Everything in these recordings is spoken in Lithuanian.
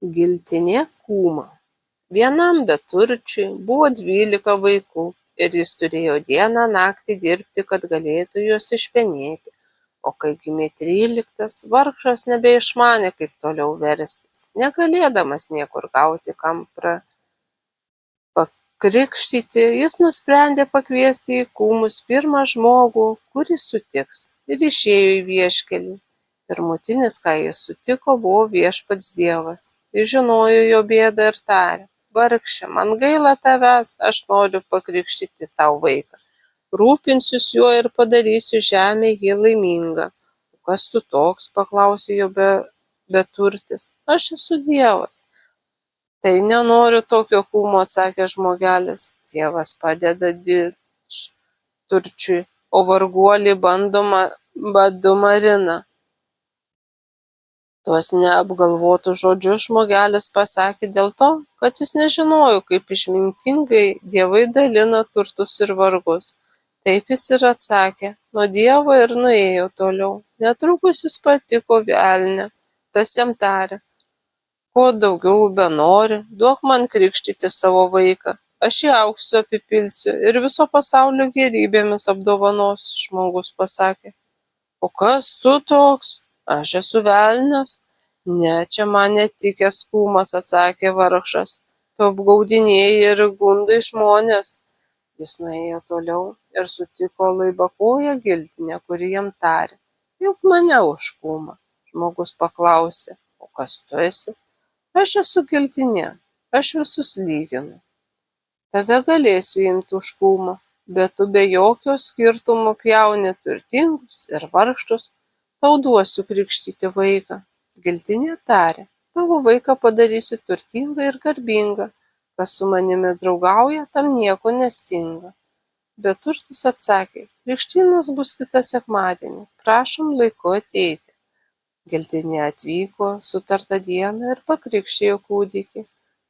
Giltinė kūma. Vienam beturčiui buvo 12 vaikų ir jis turėjo dieną naktį dirbti, kad galėtų juos išpenėti. O kai gimė 13, vargšas nebeišmanė, kaip toliau verstis. Negalėdamas niekur gauti kam pakrikštyti, jis nusprendė pakviesti į kūmus pirmą žmogų, kurį sutiks, ir išėjo į vieškelį. Pirmutinis, ką jis sutiko, buvo viešpats Dievas. Jis žinojo jo bėdą ir tarė: vargše, man gaila tavęs, aš noriu pakrikštyti tau vaiką. Rūpinsiuos juo ir padarysiu žemę jį laimingą. O kas tu toks, paklausė jo beturtis. Aš esu Dievas. Tai nenoriu tokio kūmo, atsakė žmogelis. Dievas padeda didturčiui, o varguolį badu marina. Tuos neapgalvotus žodžius žmogelis pasakė dėl to, kad jis nežinojo, kaip išmintingai dievai dalina turtus ir vargus. Taip jis ir atsakė nuo Dievo ir nuėjo toliau. Netrukus jis patiko velnią. Tas jam tarė: ko daugiau benori, duok man krikštyti savo vaiką. Aš jį auksu apipilsiu ir viso pasaulio gėrybėmis apdovanosiu. Žmogus pasakė: o kas tu toks? Aš esu velnias. Ne, čia man netikęs kūmas, atsakė vargšas. Tu apgaudinėji ir gundai žmonės. Jis nuėjo toliau ir sutiko laibakoją giltinę, kuri jam tarė: juk mane už kūmą. Žmogus paklausė: o kas tu esi? Aš esu giltinė, aš visus lyginu. Tave galėsiu imti už kūmą, bet tu be jokio skirtumo pjauni turtingus ir vargšus. Tau duosiu krikštyti vaiką. Giltinė tarė: tavo vaiką padarysiu turtingą ir garbingą. Kas su manimi draugauja, tam nieko nestinga. Beturtis atsakė: krikštynos bus kitą sekmadienį. Prašom laiku ateiti. Giltinė atvyko sutartą dieną ir pakrikštijo kūdikį.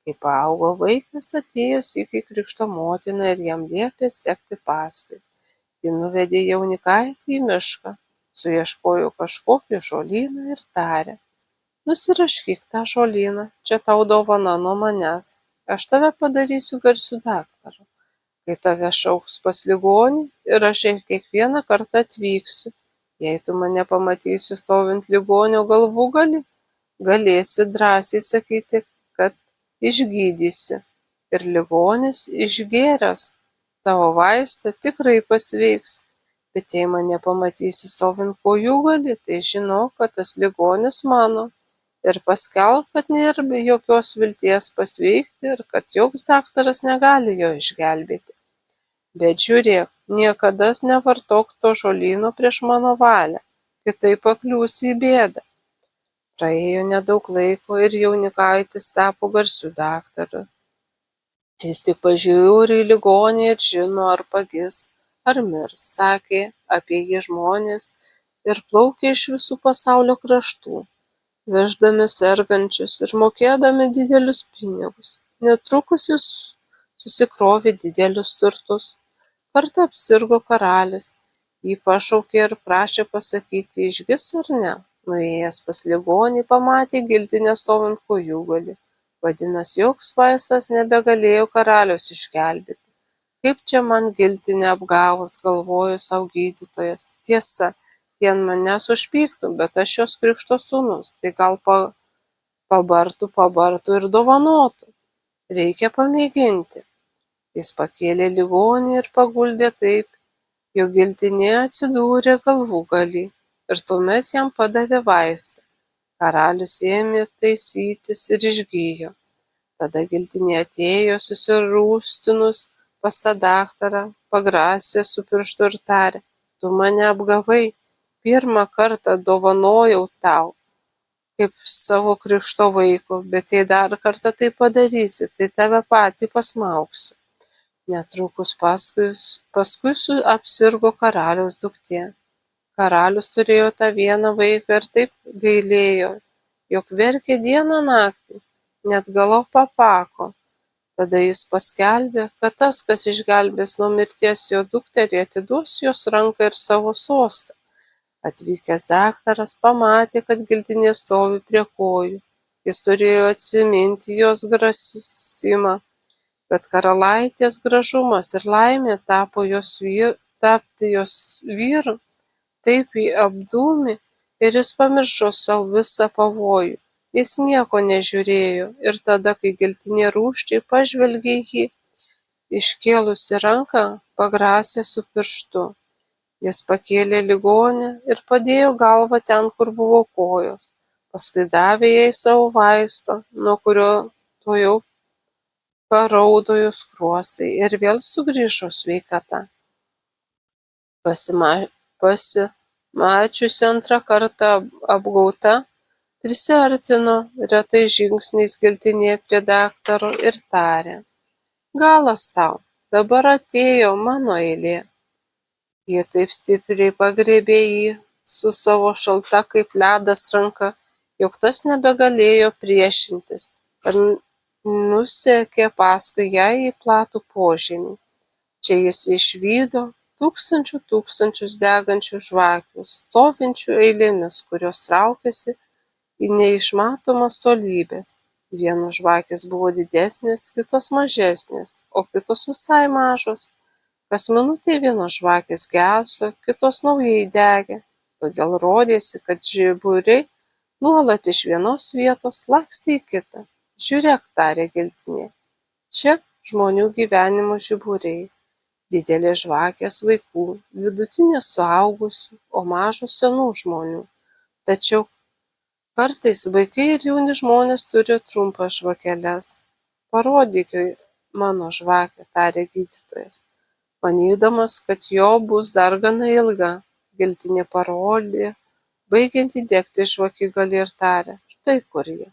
Kai paaugo vaikas, atėjo sykiai krikšto motina ir jam liepė sekti paskui. Ji nuvedė jaunikaitį į mišką. Suieškojo kažkokį žolyną ir tarė: nusiraškyk tą žolyną, čia tau dovana nuo manęs. Aš tave padarysiu garsiu daktaru. Kai tave šauks pas ligonį ir aš kiekvieną kartą atvyksiu, jei tu mane pamatysi stovint ligonio galvūgalį, galėsi drąsiai sakyti, kad išgydysi. Ir ligonis išgėręs tavo vaistą tikrai pasveiks. Bet jei mane pamatysi stovint kojūgalį, tai žinok, kad tas ligonis mano. Ir paskelbk, kad nėra jokios vilties pasveikti ir kad joks daktaras negali jo išgelbėti. Bet žiūrėk, niekada nevartok to žolyno prieš mano valią, kitaip pakliūsi į bėdą. Praėjo nedaug laiko ir jaunikaitis tapo garsiu daktaru. Jis tik pažiūri į ligonį ir žino, ar pagis, ar mirs, sakė apie jį žmonės ir plaukė iš visų pasaulio kraštų, veždami sergančius ir mokėdami didelius pinigus. Netrukus jis susikrovė didelius turtus. Kartą apsirgo karalius. Jį pašaukė ir prašė pasakyti, išgis ar ne. Nuėjęs pas ligonį, pamatė giltinę stovint kojūgalį. Vadinasi, joks vaistas nebegalėjo karaliaus išgelbėti. Kaip čia man giltinę apgavus, galvojo sau gydytojas. Tiesa, jie ant manęs užpyktų, bet aš jos krikšto sūnus, tai gal pabartų ir dovanotų. Reikia pamėginti. Jis pakėlė ligonį ir paguldė taip, jog giltinė atsidūrė galvūgalį ir tuomet jam padavė vaistą. Karalius ėmė taisytis ir išgijo. Tada giltinė atėjo susirūstinus pas tą daktarą, pagrasė su pirštu ir tarė: tu mane apgavai, pirmą kartą dovanojau tau, kaip savo krikšto vaiko, bet jei dar kartą tai padarysi, tai tave patį pasmaugsiu. Netrukus paskui apsirgo karaliaus duktė. Karalius turėjo tą vieną vaiką ir taip gailėjo, jog verkė dieną naktį, net galop apako. Tada jis paskelbė, kad tas, kas išgelbės nuo mirties jo dukterį, atiduos jos ranką ir savo sostą. Atvykęs daktaras pamatė, kad giltinė stovi prie kojų. Jis turėjo atsiminti jos grasimą, kad karalaitės gražumas ir laimė tapti jos vyru. Taip jį apdūmė ir jis pamiršo sau visą pavojų. Jis nieko nežiūrėjo ir tada, kai giltinė rūsčiai pažvelgė į jį, iškėlusi ranką, pagrasė su pirštu. Jis pakėlė ligonę ir padėjo galvą ten, kur buvo kojos. Paskui davė jai savo vaisto, nuo kurio tuojau paraudo jos skruostai ir vėl sugrįžo sveikata. Pasimačiusi antrą kartą apgauta, prisiartino retais žingsniais giltinė prie daktaro ir tarė: galas tau, dabar atėjo mano eilė. Ji taip stipriai pagriebė jį su savo šalta kaip ledas ranka, jog tas nebegalėjo priešintis ir nusekė paskui ją į platų požemį. Čia jis išvydo tūkstančius degančių žvakių, stovinčių eilėmis, kurios traukėsi į neišmatomas tolybes. Vienos žvakės buvo didesnės, kitos mažesnės, o kitos visai mažos. Kas minutę vienos žvakės geso, kitos naujai degė, todėl rodėsi, kad žiburiai nuolat iš vienos vietos lakstė į kitą. Žiūrėk, tarė giltinė, čia žmonių gyvenimo žiburiai. Didelės žvakės vaikų, vidutinės suaugusių, o mažos senų žmonių. Tačiau kartais vaikai ir jauni žmonės turi trumpas žvakeles. Parodyk mano žvakę, tarė gydytojas, manydamas, kad jo bus dar gana ilga. Giltinė parodė, baigianti degti žvakigalį ir tarė: štai kur ji.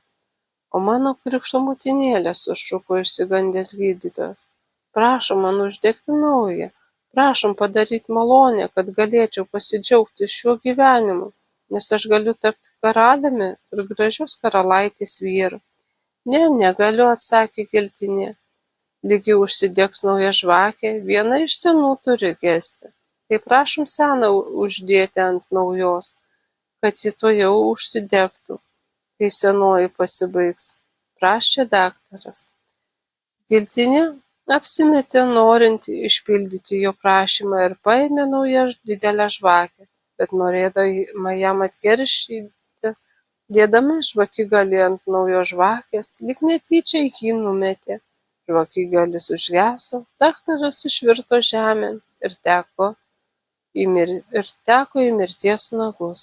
O mano krikšto motinėlė, sušuko išsigandęs gydytojas, prašom man uždegti naują, prašom padaryti malonę, kad galėčiau pasidžiaugti šiuo gyvenimu, nes aš galiu tapti karaliumi ir gražios karalaitės vyru. Ne, negaliu, atsakė giltinė. Lygiai užsidegs nauja žvakė, viena iš senų turi gesti. Tai prašom seną uždėti ant naujos, kad ji tuojau užsidegtų, kai senoji pasibaigs, prašė daktaras. Giltinė apsimetė norinti išpildyti jo prašymą ir paėmė naują didelę žvakę, bet norėdama jam atkeršyti, dėdama žvakigalį ant naujos žvakės, lyg netyčia jį numetė. Žvakigalis užgeso, daktaras išvirto žemėn ir teko į mirties nagus.